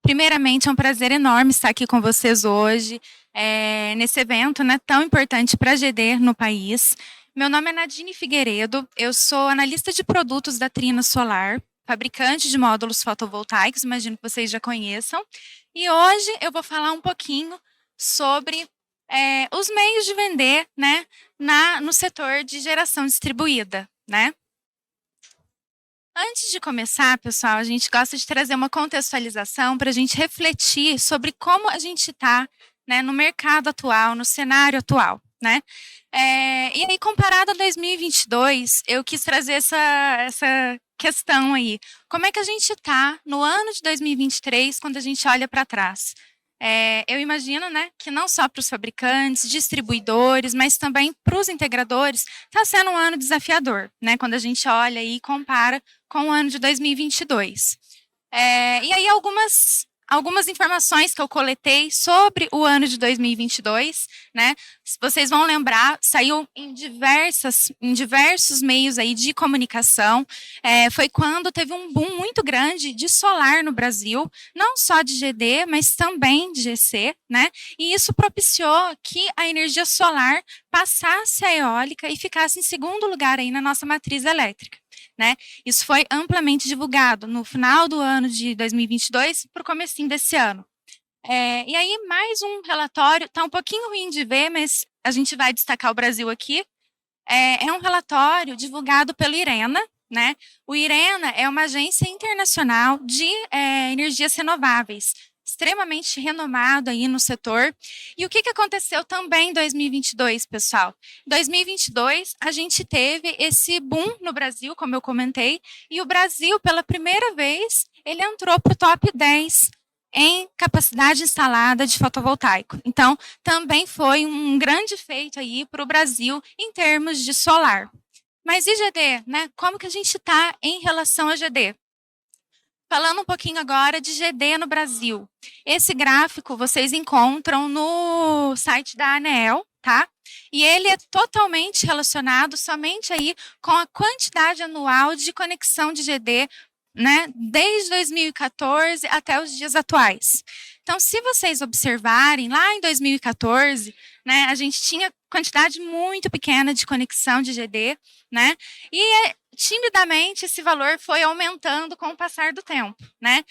Primeiramente, é um prazer enorme estar aqui com vocês hoje, nesse evento, né, tão importante para a GD no país. Meu nome é Nadine Figueiredo, eu sou analista de produtos da Trina Solar, fabricante de módulos fotovoltaicos, imagino que vocês já conheçam. E hoje eu vou falar um pouquinho sobre os meios de vender, né, no setor de geração distribuída, né? Antes de começar, pessoal, a gente gosta de trazer uma contextualização para a gente refletir sobre como a gente está, né, no mercado atual, no cenário atual, né? E aí, comparado a 2022, eu quis trazer essa questão aí. Como é que a gente está no ano de 2023 quando a gente olha para trás? Eu imagino, né, que não só para os fabricantes, distribuidores, mas também para os integradores, está sendo um ano desafiador, né, quando a gente olha e compara com o ano de 2022. E aí algumas informações que eu coletei sobre o ano de 2022, né? Se vocês vão lembrar, saiu em diversos meios aí de comunicação. Foi quando teve um boom muito grande de solar no Brasil, não só de GD, mas também de GC, né? E isso propiciou que a energia solar passasse a eólica e ficasse em segundo lugar aí na nossa matriz elétrica. Né? Isso foi amplamente divulgado no final do ano de 2022 para o comecinho desse ano. E aí, mais um relatório, está um pouquinho ruim de ver, mas a gente vai destacar o Brasil aqui. É um relatório divulgado pelo IRENA, né? O IRENA é uma agência internacional de energias renováveis, extremamente renomado aí no setor. E o que aconteceu também em 2022, pessoal? Em 2022, a gente teve esse boom no Brasil, como eu comentei, e o Brasil, pela primeira vez, ele entrou para o top 10 em capacidade instalada de fotovoltaico. Então, também foi um grande feito aí para o Brasil em termos de solar. Mas e GD, né? Como que a gente está em relação a GD? Falando um pouquinho agora de GD no Brasil. Esse gráfico vocês encontram no site da ANEEL, tá? E ele é totalmente relacionado somente aí com a quantidade anual de conexão de GD, né, desde 2014 até os dias atuais. Então, se vocês observarem, lá em 2014, né, a gente tinha quantidade muito pequena de conexão de GD, né, e timidamente esse valor foi aumentando com o passar do tempo, né.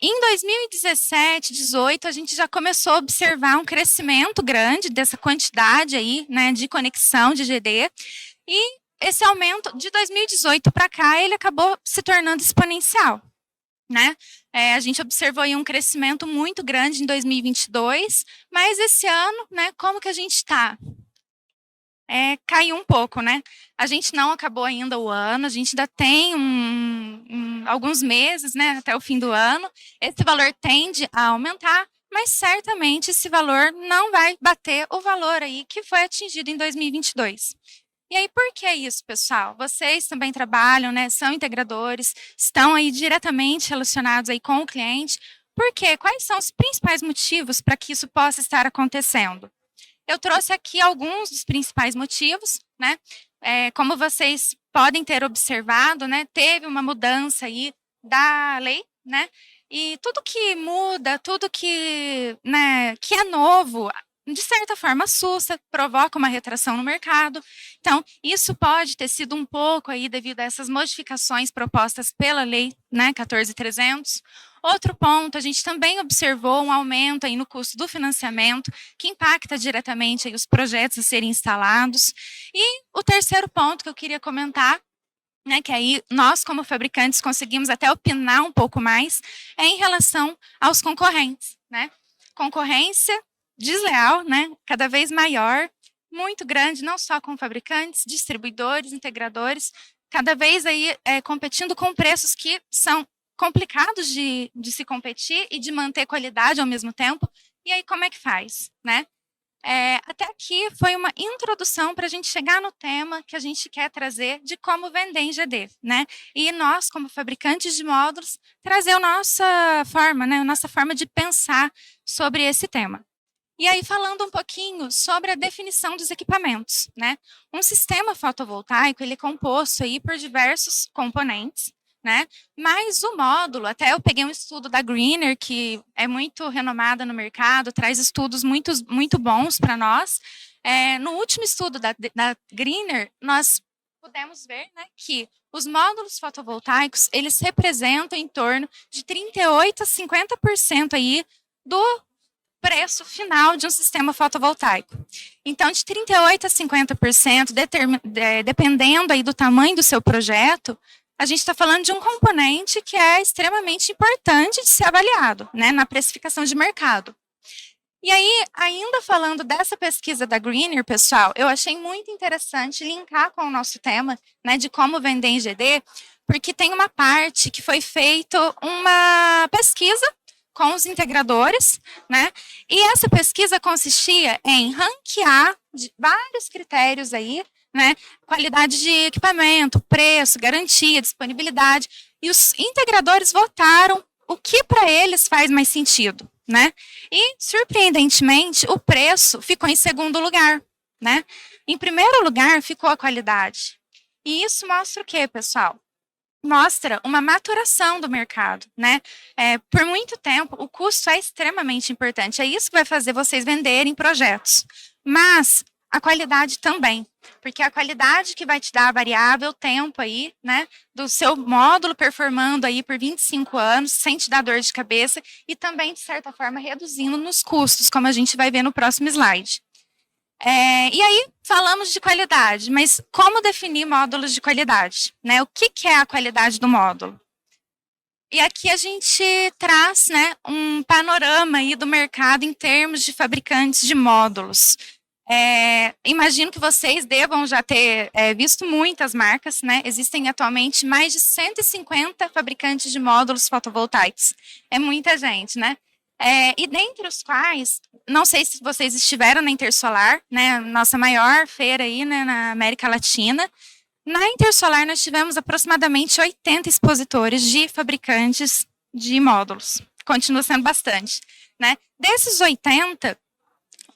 Em 2017, 18, a gente já começou a observar um crescimento grande dessa quantidade aí, né, de conexão de GD, e esse aumento de 2018 para cá, ele acabou se tornando exponencial, né? A gente observou aí um crescimento muito grande em 2022, mas esse ano, né, como que a gente está? Caiu um pouco, né? A gente não acabou ainda o ano, a gente ainda tem alguns meses, né, até o fim do ano. Esse valor tende a aumentar, mas certamente esse valor não vai bater o valor aí que foi atingido em 2022. E aí, por que isso, pessoal? Vocês também trabalham, né? São integradores, estão aí diretamente relacionados aí com o cliente. Por quê? Quais são os principais motivos para que isso possa estar acontecendo? Eu trouxe aqui alguns dos principais motivos, né? Como vocês podem ter observado, né? Teve uma mudança aí da lei, né? E tudo que muda, tudo que, né, que é novo, de certa forma assusta, provoca uma retração no mercado. Então, isso pode ter sido um pouco aí devido a essas modificações propostas pela lei, né, 14.300. Outro ponto, a gente também observou um aumento aí no custo do financiamento, que impacta diretamente aí os projetos a serem instalados. E o terceiro ponto que eu queria comentar, né, que aí nós, como fabricantes, conseguimos até opinar um pouco mais, é em relação aos concorrentes, né? Concorrência desleal, né, cada vez maior, muito grande, não só com fabricantes, distribuidores, integradores, cada vez aí competindo com preços que são complicados de se competir e de manter qualidade ao mesmo tempo. E aí, como é que faz, né? Até aqui foi uma introdução para a gente chegar no tema que a gente quer trazer de como vender em GD, né? E nós, como fabricantes de módulos, trazer a nossa forma, né? A nossa forma de pensar sobre esse tema. E aí, falando um pouquinho sobre a definição dos equipamentos, né? Um sistema fotovoltaico, ele é composto aí por diversos componentes, né? Mas o módulo, até eu peguei um estudo da Greener, que é muito renomada no mercado, traz estudos muito bons para nós. No último estudo da Greener, nós pudemos ver, né, que os módulos fotovoltaicos, eles representam em torno de 38 a 50% aí do preço final de um sistema fotovoltaico. Então, de 38 a 50%, dependendo aí do tamanho do seu projeto, a gente está falando de um componente que é extremamente importante de ser avaliado, né, na precificação de mercado. E aí, ainda falando dessa pesquisa da Greener, pessoal, eu achei muito interessante linkar com o nosso tema, né, de como vender em GD, porque tem uma parte que foi feita uma pesquisa com os integradores, né, e essa pesquisa consistia em ranquear vários critérios aí, né, qualidade de equipamento, preço, garantia, disponibilidade, e os integradores votaram o que para eles faz mais sentido, né? E, surpreendentemente, o preço ficou em segundo lugar, né? Em primeiro lugar ficou a qualidade. E isso mostra o quê, pessoal? Mostra uma maturação do mercado, né? Por muito tempo, o custo é extremamente importante. É isso que vai fazer vocês venderem projetos. Mas a qualidade também, porque a qualidade que vai te dar a variável tempo aí, né, do seu módulo performando aí por 25 anos, sem te dar dor de cabeça e também, de certa forma, reduzindo nos custos, como a gente vai ver no próximo slide. E aí, falamos de qualidade, mas como definir módulos de qualidade, né? O que é a qualidade do módulo? E aqui a gente traz, né, um panorama aí do mercado em termos de fabricantes de módulos. Imagino que vocês devam já ter visto muitas marcas, né? Existem atualmente mais de 150 fabricantes de módulos fotovoltaicos. É muita gente, né? E dentre os quais, não sei se vocês estiveram na Intersolar, né? Nossa maior feira aí, né, na América Latina. Na Intersolar nós tivemos aproximadamente 80 expositores de fabricantes de módulos. Continua sendo bastante, né? Desses 80,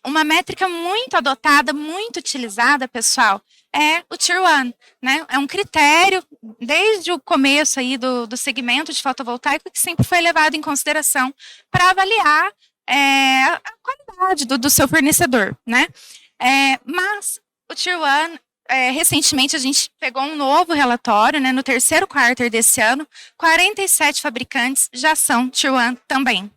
uma métrica muito adotada, muito utilizada, pessoal, é o Tier 1, né? É um critério, desde o começo aí do segmento de fotovoltaico, que sempre foi levado em consideração para avaliar a qualidade do seu fornecedor, né? Mas o Tier 1, recentemente a gente pegou um novo relatório, né? No terceiro quarto desse ano, 47 fabricantes já são Tier 1 também.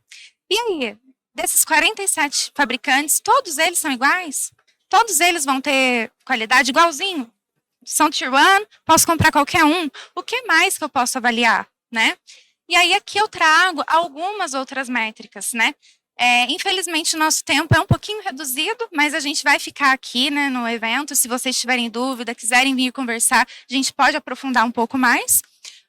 E aí? Desses 47 fabricantes, todos eles são iguais? Todos eles vão ter qualidade igualzinho? São Tier 1, posso comprar qualquer um. O que mais que eu posso avaliar, né? E aí aqui eu trago algumas outras métricas, né? Infelizmente o nosso tempo é um pouquinho reduzido, mas a gente vai ficar aqui, né, no evento. Se vocês tiverem dúvida, quiserem vir conversar, a gente pode aprofundar um pouco mais.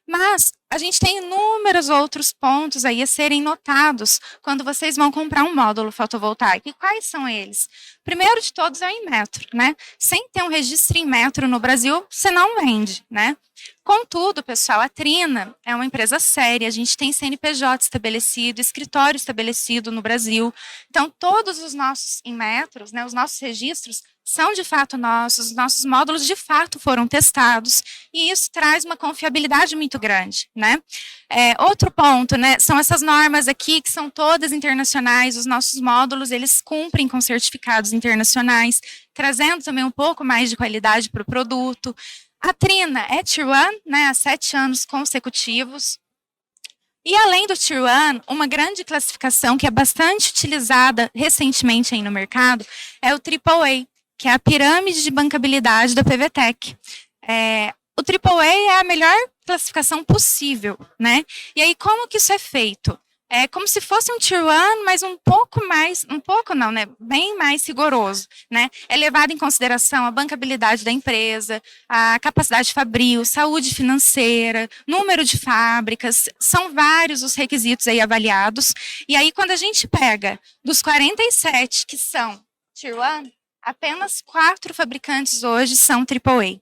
Mas a gente tem inúmeros outros pontos aí a serem notados quando vocês vão comprar um módulo fotovoltaico. E quais são eles? Primeiro de todos é o Inmetro, né? Sem ter um registro Inmetro no Brasil, você não vende, né? Contudo, pessoal, a Trina é uma empresa séria, a gente tem CNPJ estabelecido, escritório estabelecido no Brasil. Então, todos os nossos Inmetros, né, os nossos registros, são de fato nossos módulos de fato foram testados, e isso traz uma confiabilidade muito grande, né? Outro ponto, né, são essas normas aqui, que são todas internacionais, os nossos módulos, eles cumprem com certificados internacionais, trazendo também um pouco mais de qualidade para o produto. A Trina é Tier 1, né, há 7 anos consecutivos. E além do Tier 1, uma grande classificação que é bastante utilizada recentemente aí no mercado é o AAA, que é a pirâmide de bancabilidade da PVTEC. O AAA é a melhor classificação possível, né? E aí, como que isso é feito? É como se fosse um Tier 1, mas bem mais rigoroso, né? É levado em consideração a bancabilidade da empresa, a capacidade fabril, saúde financeira, número de fábricas, são vários os requisitos aí avaliados. E aí, quando a gente pega dos 47 que são Tier 1, apenas 4 fabricantes hoje são AAA.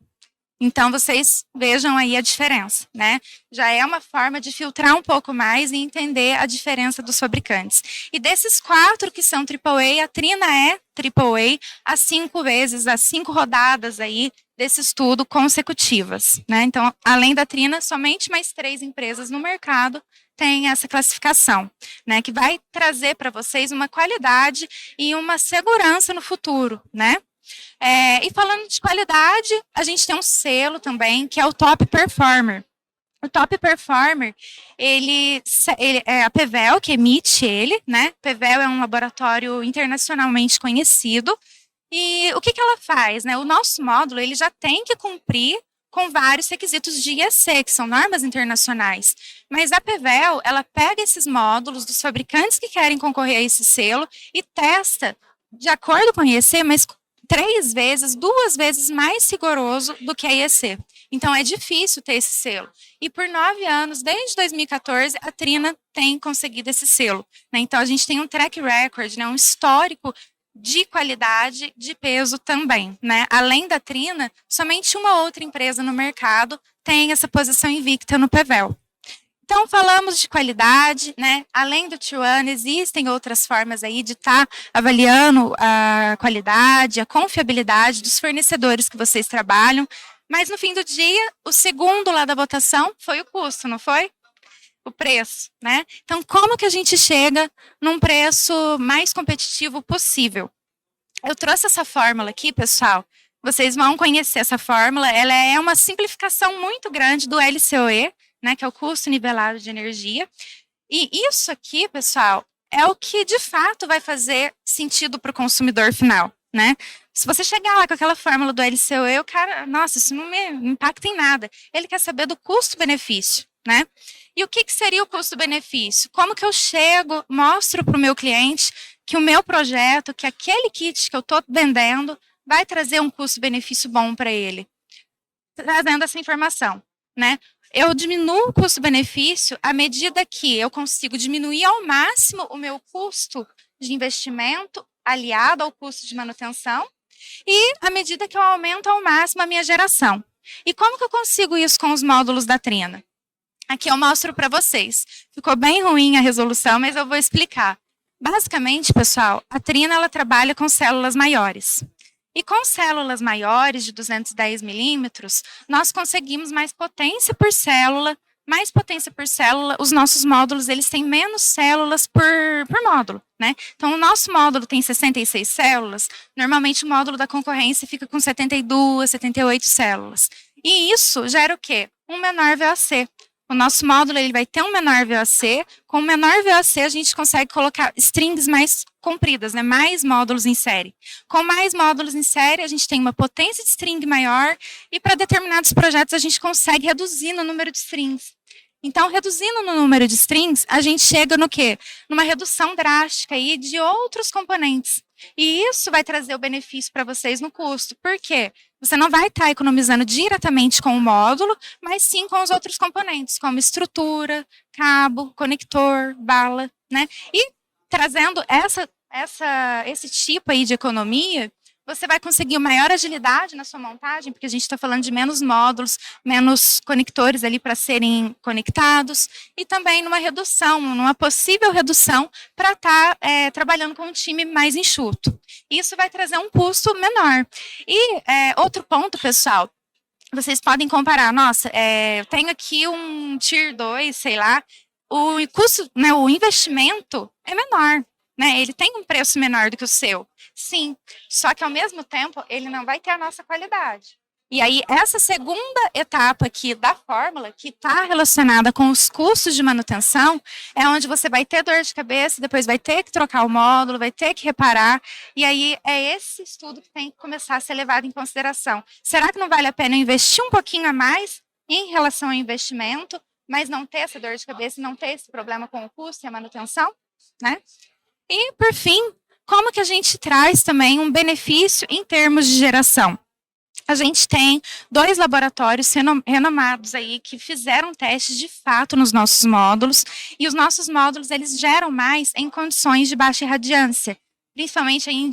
Então, vocês vejam aí a diferença, né? Já é uma forma de filtrar um pouco mais e entender a diferença dos fabricantes. E desses 4 que são AAA, a Trina é AAA há 5 vezes, há 5 rodadas aí desse estudo consecutivas, né? Então, além da Trina, somente mais 3 empresas no mercado têm essa classificação, né? Que vai trazer para vocês uma qualidade e uma segurança no futuro, né? E falando de qualidade, a gente tem um selo também, que é o Top Performer. O Top Performer, ele é a PVEL que emite ele, né? PVEL é um laboratório internacionalmente conhecido. E o que ela faz, né? O nosso módulo, ele já tem que cumprir com vários requisitos de IEC, que são normas internacionais. Mas a PVEL, ela pega esses módulos dos fabricantes que querem concorrer a esse selo e testa, de acordo com a IEC, mas 3 vezes, 2 vezes mais rigoroso do que a IEC. Então, é difícil ter esse selo. E por 9 anos, desde 2014, a Trina tem conseguido esse selo, né? Então, a gente tem um track record, né? Um histórico de qualidade, de peso também, né? Além da Trina, somente uma outra empresa no mercado tem essa posição invicta no PVEL. Então, falamos de qualidade, né? Além do Tier 1, existem outras formas aí de estar avaliando a qualidade, a confiabilidade dos fornecedores que vocês trabalham. Mas, no fim do dia, o segundo lá da votação foi o custo, não foi? O preço, né? Então, como que a gente chega num preço mais competitivo possível? Eu trouxe essa fórmula aqui, pessoal. Vocês vão conhecer essa fórmula. Ela é uma simplificação muito grande do LCOE, né, que é o custo nivelado de energia. E isso aqui, pessoal, é o que de fato vai fazer sentido para o consumidor final, né? Se você chegar lá com aquela fórmula do LCOE, o cara, nossa, isso não me impacta em nada. Ele quer saber do custo-benefício, né? E o que seria o custo-benefício? Como que eu chego, mostro para o meu cliente que o meu projeto, que aquele kit que eu estou vendendo, vai trazer um custo-benefício bom para ele? Trazendo essa informação, né? Eu diminuo o custo-benefício à medida que eu consigo diminuir ao máximo o meu custo de investimento aliado ao custo de manutenção e à medida que eu aumento ao máximo a minha geração. E como que eu consigo isso com os módulos da Trina? Aqui eu mostro para vocês. Ficou bem ruim a resolução, mas eu vou explicar. Basicamente, pessoal, a Trina ela trabalha com células maiores. E com células maiores, de 210 milímetros, nós conseguimos mais potência por célula. Mais potência por célula, os nossos módulos eles têm menos células por módulo, né? Então, o nosso módulo tem 66 células, normalmente o módulo da concorrência fica com 72, 78 células. E isso gera o quê? Um menor VOC. O nosso módulo ele vai ter um menor VOC. Com o menor VOC, a gente consegue colocar strings mais compridas, né? Mais módulos em série. Com mais módulos em série, a gente tem uma potência de string maior e para determinados projetos a gente consegue reduzir no número de strings. Então, reduzindo no número de strings, a gente chega no quê? Numa redução drástica aí de outros componentes. E isso vai trazer o benefício para vocês no custo. Por quê? Você não vai estar economizando diretamente com o módulo, mas sim com os outros componentes, como estrutura, cabo, conector, bala, né? E trazendo esse tipo aí de economia, você vai conseguir maior agilidade na sua montagem, porque a gente está falando de menos módulos, menos conectores ali para serem conectados, e também numa possível redução para estar trabalhando com um time mais enxuto. Isso vai trazer um custo menor. E outro ponto, pessoal, vocês podem comparar, nossa, eu tenho aqui um Tier 2, sei lá, o custo, né, o investimento é menor. Né, ele tem um preço menor do que o seu. Sim, só que ao mesmo tempo ele não vai ter a nossa qualidade. E aí essa segunda etapa aqui da fórmula, que está relacionada com os custos de manutenção, é onde você vai ter dor de cabeça, depois vai ter que trocar o módulo, vai ter que reparar, e aí é esse estudo que tem que começar a ser levado em consideração. Será que não vale a pena investir um pouquinho a mais em relação ao investimento, mas não ter essa dor de cabeça e não ter esse problema com o custo e a manutenção, né? E, por fim, como que a gente traz também um benefício em termos de geração? A gente tem 2 laboratórios renomados aí que fizeram testes de fato nos nossos módulos, e os nossos módulos eles geram mais em condições de baixa irradiância, principalmente aí em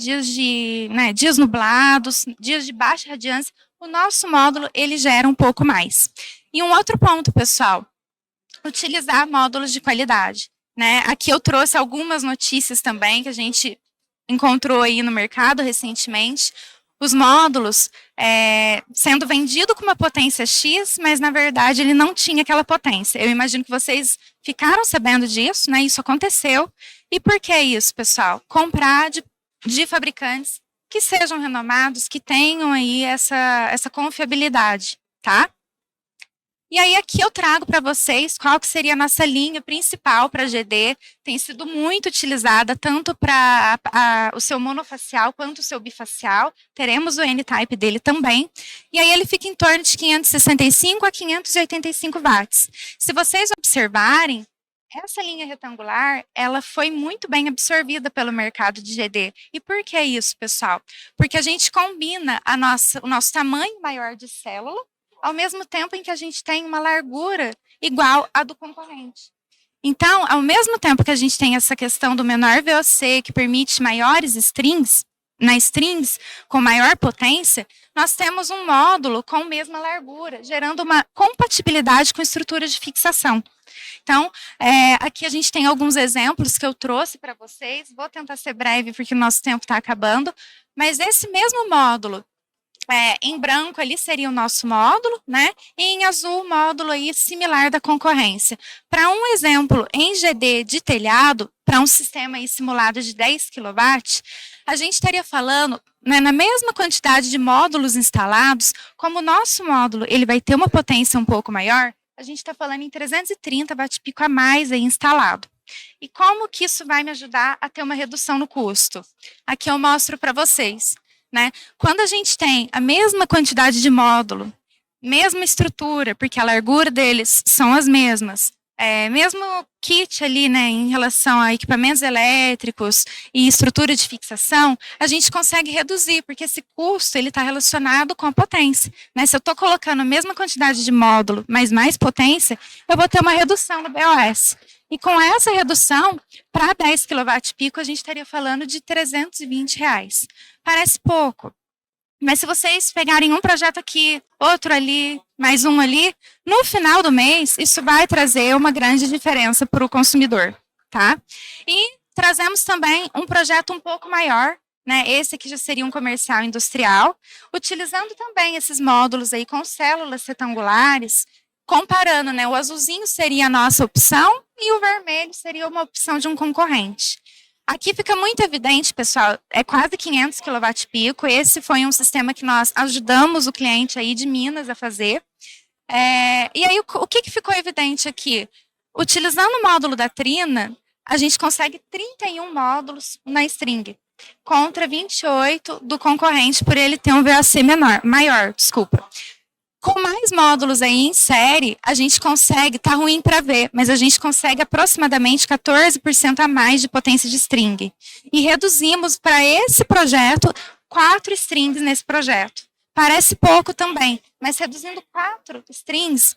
dias nublados, dias de baixa irradiância, o nosso módulo ele gera um pouco mais. E um outro ponto, pessoal, utilizar módulos de qualidade. Né? Aqui eu trouxe algumas notícias também que a gente encontrou aí no mercado recentemente. os módulos sendo vendido com uma potência X, mas na verdade ele não tinha aquela potência. Eu imagino que vocês ficaram sabendo disso, né? Isso aconteceu. E por que isso, pessoal? Comprar de fabricantes que sejam renomados, que tenham aí essa confiabilidade, tá? E aí aqui eu trago para vocês qual que seria a nossa linha principal para GD, tem sido muito utilizada tanto para o seu monofacial quanto o seu bifacial, teremos o N-Type dele também, e aí ele fica em torno de 565 a 585 watts. Se vocês observarem, essa linha retangular, ela foi muito bem absorvida pelo mercado de GD. E por que isso, pessoal? Porque a gente combina o nosso tamanho maior de célula, ao mesmo tempo em que a gente tem uma largura igual à do concorrente. Então, ao mesmo tempo que a gente tem essa questão do menor VOC, que permite maiores strings, strings com maior potência, nós temos um módulo com a mesma largura, gerando uma compatibilidade com a estrutura de fixação. Então, aqui a gente tem alguns exemplos que eu trouxe para vocês, vou tentar ser breve porque o nosso tempo está acabando, mas esse mesmo módulo, em branco ali seria o nosso módulo, né? E em azul o módulo aí similar da concorrência. Para um exemplo em GD de telhado, para um sistema aí simulado de 10 kW, a gente estaria falando, né, na mesma quantidade de módulos instalados, como o nosso módulo ele vai ter uma potência um pouco maior, a gente está falando em 330 watt-pico a mais aí instalado. E como que isso vai me ajudar a ter uma redução no custo? Aqui eu mostro para vocês. Né? Quando a gente tem a mesma quantidade de módulo, mesma estrutura, porque a largura deles são as mesmas, mesmo kit ali, né, em relação a equipamentos elétricos e estrutura de fixação, a gente consegue reduzir, porque esse custo ele está relacionado com a potência. Né? Se eu estou colocando a mesma quantidade de módulo, mas mais potência, eu vou ter uma redução no BOS. E com essa redução, para 10 kW-pico, a gente estaria falando de R$320. Parece pouco, mas se vocês pegarem um projeto aqui, outro ali, mais um ali, no final do mês, isso vai trazer uma grande diferença para o consumidor, tá? E trazemos também um projeto um pouco maior, né? Esse aqui já seria um comercial industrial, utilizando também esses módulos aí com células retangulares, comparando, né? O azulzinho seria a nossa opção e o vermelho seria uma opção de um concorrente. Aqui fica muito evidente, pessoal, é quase 500 kW-pico. Esse foi um sistema que nós ajudamos o cliente aí de Minas a fazer. E aí, o que ficou evidente aqui? Utilizando o módulo da Trina, a gente consegue 31 módulos na string, contra 28 do concorrente, por ele ter um VAC maior. Com mais módulos aí em série, a gente consegue, tá ruim para ver, mas a gente consegue aproximadamente 14% a mais de potência de string. E reduzimos para esse projeto 4 strings nesse projeto. Parece pouco também, mas reduzindo 4 strings,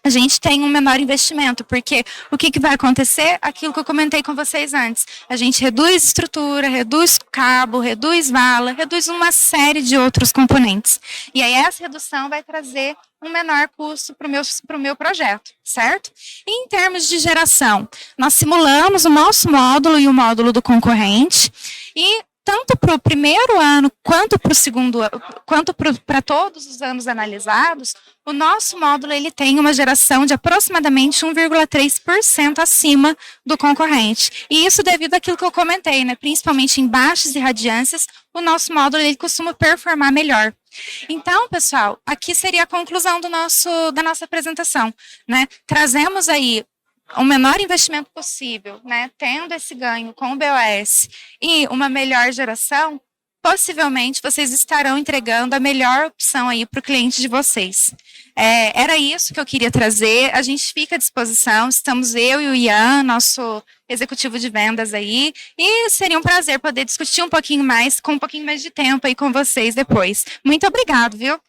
a gente tem um menor investimento, porque o que vai acontecer? Aquilo que eu comentei com vocês antes. A gente reduz estrutura, reduz cabo, reduz vala, reduz uma série de outros componentes. E aí essa redução vai trazer um menor custo para o meu projeto, certo? E em termos de geração, nós simulamos o nosso módulo e o módulo do concorrente, e tanto para o primeiro ano quanto para o segundo, quanto para todos os anos analisados, o nosso módulo ele tem uma geração de aproximadamente 1,3% acima do concorrente. E isso devido àquilo que eu comentei, né? Principalmente em baixas irradiâncias, o nosso módulo ele costuma performar melhor. Então, pessoal, aqui seria a conclusão da nossa apresentação, né? Trazemos aí o menor investimento possível, né, tendo esse ganho com o BOS e uma melhor geração, possivelmente vocês estarão entregando a melhor opção aí para o cliente de vocês. Era isso que eu queria trazer, a gente fica à disposição, estamos eu e o Ian, nosso executivo de vendas aí, e seria um prazer poder discutir um pouquinho mais, com um pouquinho mais de tempo aí com vocês depois. Muito obrigado, viu?